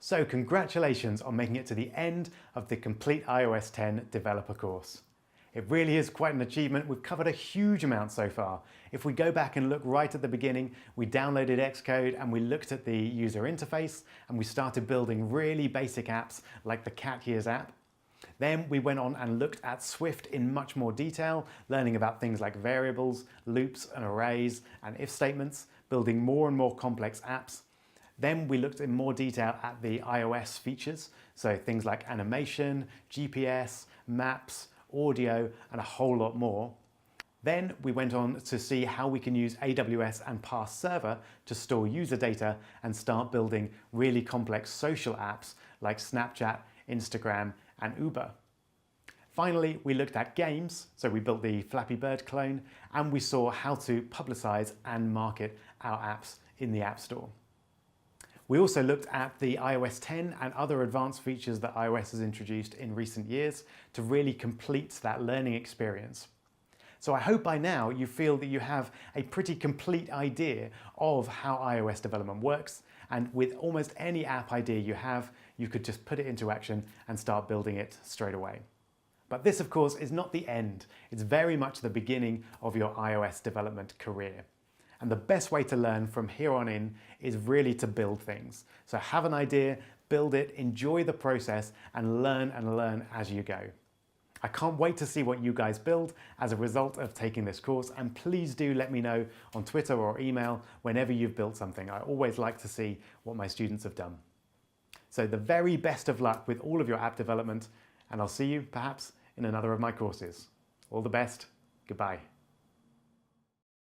So congratulations on making it to the end of the complete iOS 10 developer course. It really is quite an achievement. We've covered a huge amount so far. If we go back and look right at the beginning, we downloaded Xcode and we looked at the user interface and we started building really basic apps like the Cat Years app. Then we went on and looked at Swift in much more detail, learning about things like variables, loops and arrays and if statements, building more and more complex apps. Then we looked in more detail at the iOS features, so things like animation, GPS, maps, audio, and a whole lot more. Then we went on to see how we can use AWS and Parse Server to store user data and start building really complex social apps like Snapchat, Instagram, and Uber. Finally, we looked at games, so we built the Flappy Bird clone, and we saw how to publicize and market our apps in the App Store. We also looked at the iOS 10 and other advanced features that iOS has introduced in recent years to really complete that learning experience. So I hope by now you feel that you have a pretty complete idea of how iOS development works, and with almost any app idea you have, you could just put it into action and start building it straight away. But this, of course, is not the end. It's very much the beginning of your iOS development career. And the best way to learn from here on in is really to build things. So have an idea, build it, enjoy the process, and learn as you go. I can't wait to see what you guys build as a result of taking this course, and please do let me know on Twitter or email whenever you've built something. I always like to see what my students have done. So the very best of luck with all of your app development, and I'll see you perhaps in another of my courses. All the best. Goodbye.